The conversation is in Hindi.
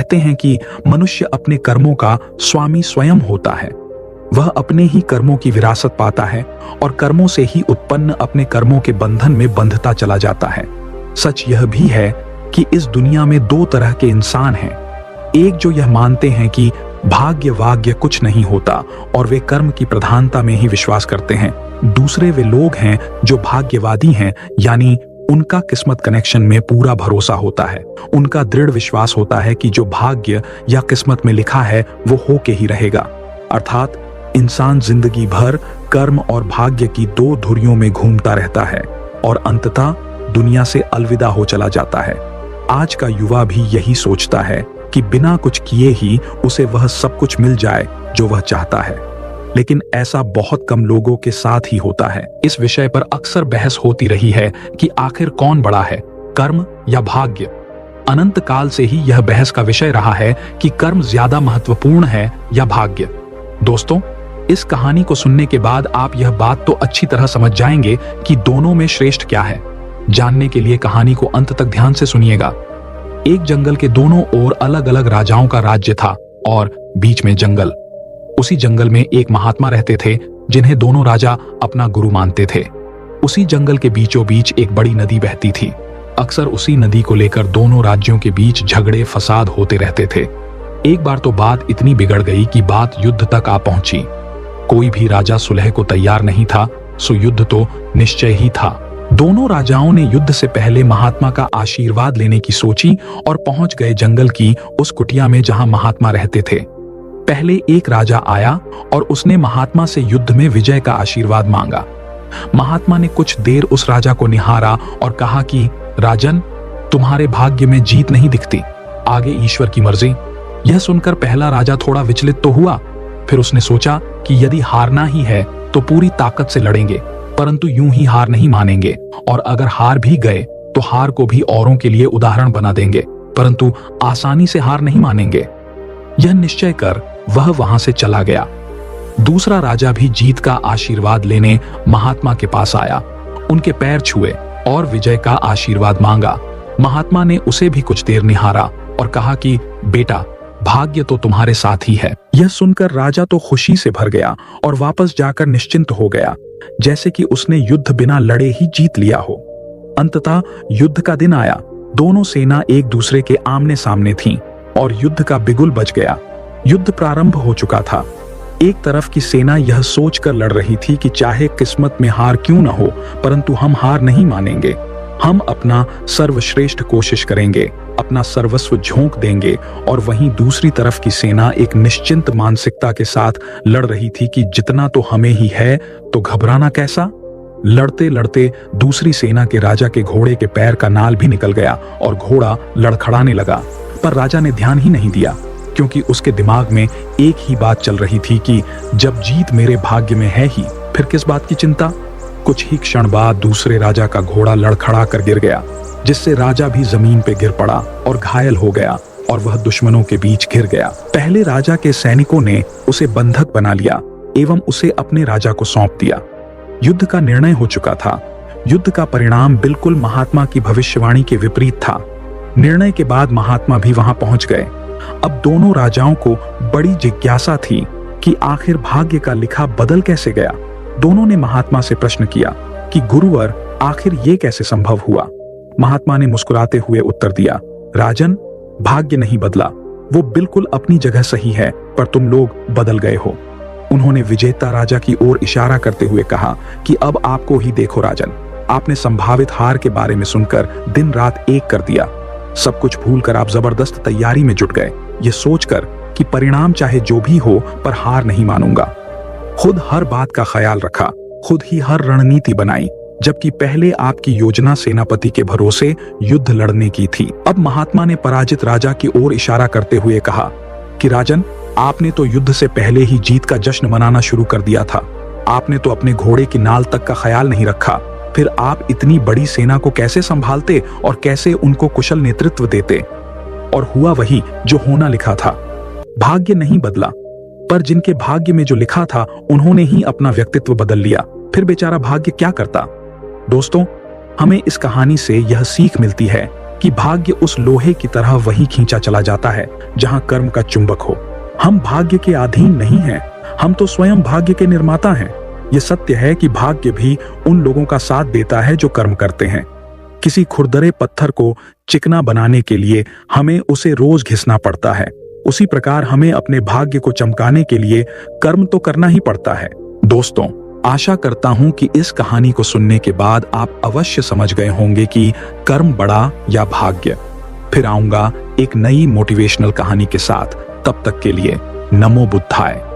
कहते हैं कि मनुष्य अपने कर्मों का स्वामी स्वयं होता है। वह अपने ही कर्मों की विरासत पाता है और कर्मों से ही उत्पन्न अपने कर्मों के बंधन में बंधता चला जाता है। सच यह भी है कि इस दुनिया में दो तरह के इंसान हैं। एक जो यह मानते हैं कि भाग्य वाग्य कुछ नहीं होता और वे कर्म की प्रधानता में ही विश्वास करते हैं। दूसरे वे लोग हैं जो भाग्यवादी हैं, यानी उनका किस्मत कनेक्शन में पूरा भरोसा होता है। उनका दृढ़ विश्वास होता है कि जो भाग्य या किस्मत में लिखा है वो होके ही रहेगा। अर्थात इंसान जिंदगी भर कर्म और भाग्य की दो धुरियों में घूमता रहता है और अंततः दुनिया से अलविदा हो चला जाता है। आज का युवा भी यही सोचता है कि बिना कुछ किए ही उसे वह सब कुछ मिल जाए जो वह चाहता है, लेकिन ऐसा बहुत कम लोगों के साथ ही होता है। इस विषय पर अक्सर बहस होती रही है कि आखिर कौन बड़ा है, कर्म या भाग्य। अनंत काल से ही यह बहस का विषय रहा है कि कर्म ज्यादा महत्वपूर्ण है या भाग्य। दोस्तों, इस कहानी को सुनने के बाद आप यह बात तो अच्छी तरह समझ जाएंगे कि दोनों में श्रेष्ठ क्या है। जानने के लिए कहानी को अंत तक ध्यान से सुनिएगा। एक जंगल के दोनों ओर अलग अलग राजाओं का राज्य था और बीच में जंगल। उसी जंगल में एक महात्मा रहते थे जिन्हें दोनों राजा अपना गुरु मानते थे। उसी जंगल के बीचों बीच एक बड़ी नदी बहती थी। अक्सर उसी नदी को लेकर दोनों राज्यों के बीच झगड़े फसाद होते रहते थे। एक बार तो बात इतनी बिगड़ गई कि बात युद्ध तक आ पहुंची। कोई भी राजा सुलह को तैयार नहीं था, सो युद्ध तो निश्चय ही था। दोनों राजाओं ने युद्ध से पहले महात्मा का आशीर्वाद लेने की सोची और पहुंच गए जंगल की उस कुटिया में जहां महात्मा रहते थे। पहले एक राजा आया और उसने महात्मा से युद्ध में विजय का आशीर्वाद मांगा। महात्मा ने कुछ देर उस राजा को निहारा और कहा कि राजन, तुम्हारे भाग्य में जीत नहीं दिखती, आगे ईश्वर की मर्जी। यह सुनकर पहला राजा थोड़ा विचलित तो हुआ, फिर उसने सोचा कि यदि हारना ही है तो पूरी ताकत से लड़ेंगे, परंतु यूं ही हार नहीं मानेंगे, और अगर हार भी गए तो हार को भी औरों के लिए उदाहरण बना देंगे, परंतु आसानी से हार नहीं मानेंगे। यह निश्चय कर वह वहां से चला गया। दूसरा राजा भी जीत का आशीर्वाद लेने महात्मा के पास आया, उनके पैर छुए और विजय का आशीर्वाद मांगा। महात्मा ने उसे भी कुछ देर निहारा और कहा कि बेटा, भाग्य तो तुम्हारे साथ ही है। यह सुनकर राजा तो खुशी से भर गया और वापस जाकर निश्चिंत हो गया, जैसे कि उसने युद्ध बिना लड़े ही जीत लिया हो। अंततः युद्ध का दिन आया। दोनों सेना एक दूसरे के आमने सामने थीं और युद्ध का बिगुल बज गया। युद्ध प्रारंभ हो चुका था। एक तरफ की सेना यह सोचकर लड़ रही थी कि चाहे किस्मत में हार क्यों न हो, परंतु हम हार नहीं मानेंगे। हम अपना सर्वश्रेष्ठ कोशिश करेंगे, अपना सर्वस्व झोंक देंगे। और वहीं दूसरी तरफ की सेना एक निश्चिंत मानसिकता के साथ लड़ रही थी कि जितना तो हमें ही है, तो घबराना कैसा। लड़ते लड़ते दूसरी सेना के राजा के घोड़े के पैर का नाल भी निकल गया और घोड़ा लड़खड़ाने लगा। पर राजा ने ध्यान ही नहीं दिया, क्योंकि उसके दिमाग में एक ही बात चल रही थी कि जब जीत मेरे भाग्य में है ही, फिर किस बात की चिंता। कुछ ही क्षण बाद दूसरे राजा का घोड़ा लड़खड़ा कर गिर गया, जिससे राजा भी जमीन पे गिर पड़ा और घायल हो गया और वह दुश्मनों के बीच घिर गया। पहले राजा के सैनिकों ने उसे बंधक बना लिया एवं उसे अपने राजा को सौंप दिया। युद्ध का निर्णय हो चुका था। युद्ध का परिणाम बिल्कुल महात्मा की भविष्यवाणी के विपरीत था। निर्णय के बाद महात्मा भी वहां पहुंच गए। अब दोनों राजाओं को बड़ी जिज्ञासा थी कि आखिर भाग्य का लिखा बदल कैसे गया। दोनों ने महात्मा से प्रश्न किया कि गुरुवर, आखिर ये कैसे संभव हुआ। महात्मा ने मुस्कुराते हुए उत्तर दिया, राजन, भाग्य नहीं बदला, वो बिल्कुल अपनी जगह सही है, पर तुम लोग बदल गए हो। उन्होंने विजेता राजा की ओर इशारा करते हुए कहा कि अब आपको ही देखो राजन, आपने संभावित हार के बारे में सुनकर दिन रात एक कर दिया। सब कुछ भूलकर आप जबरदस्त तैयारी में जुट गए, ये सोचकर कि परिणाम चाहे जो भी हो, पर हार नहीं मानूंगा। खुद हर बात का ख्याल रखा, खुद ही हर रणनीति बनाई, जबकि पहले आपकी योजना सेनापति के भरोसे युद्ध लड़ने की थी। अब महात्मा ने पराजित राजा की ओर इशारा करते हुए कहा कि राजन, आपने तो युद्ध से पहले ही जीत का जश्न मनाना शुरू कर दिया था। आपने तो अपने घोड़े की नाल तक का ख्याल नहीं रखा। फिर आप इतनी बड़ी सेना को कैसे संभालते और कैसे उनको कुशल नेतृत्व देते। और हुआ वही जो होना लिखा था। भाग्य नहीं बदला, पर जिनके भाग्य में जो लिखा था उन्होंने ही अपना व्यक्तित्व बदल लिया। फिर बेचारा भाग्य क्या करता। दोस्तों, हमें इस कहानी से यह सीख मिलती है कि भाग्य उस लोहे की तरह वही खींचा चला जाता है जहां कर्म का चुंबक हो। हम भाग्य के अधीन नहीं हैं, हम तो स्वयं भाग्य के निर्माता हैं। ये सत्य है कि भाग्य भी उन लोगों का साथ देता है जो कर्म करते हैं। किसी खुरदरे पत्थर को चिकना बनाने के लिए हमें उसे रोज घिसना पड़ता है, उसी प्रकार हमें अपने भाग्य को चमकाने के लिए कर्म तो करना ही पड़ता है। दोस्तों, आशा करता हूं कि इस कहानी को सुनने के बाद आप अवश्य समझ गए होंगे कि कर्म बड़ा या भाग्य। फिर आऊंगा एक नई मोटिवेशनल कहानी के साथ। तब तक के लिए नमो बुद्धाय।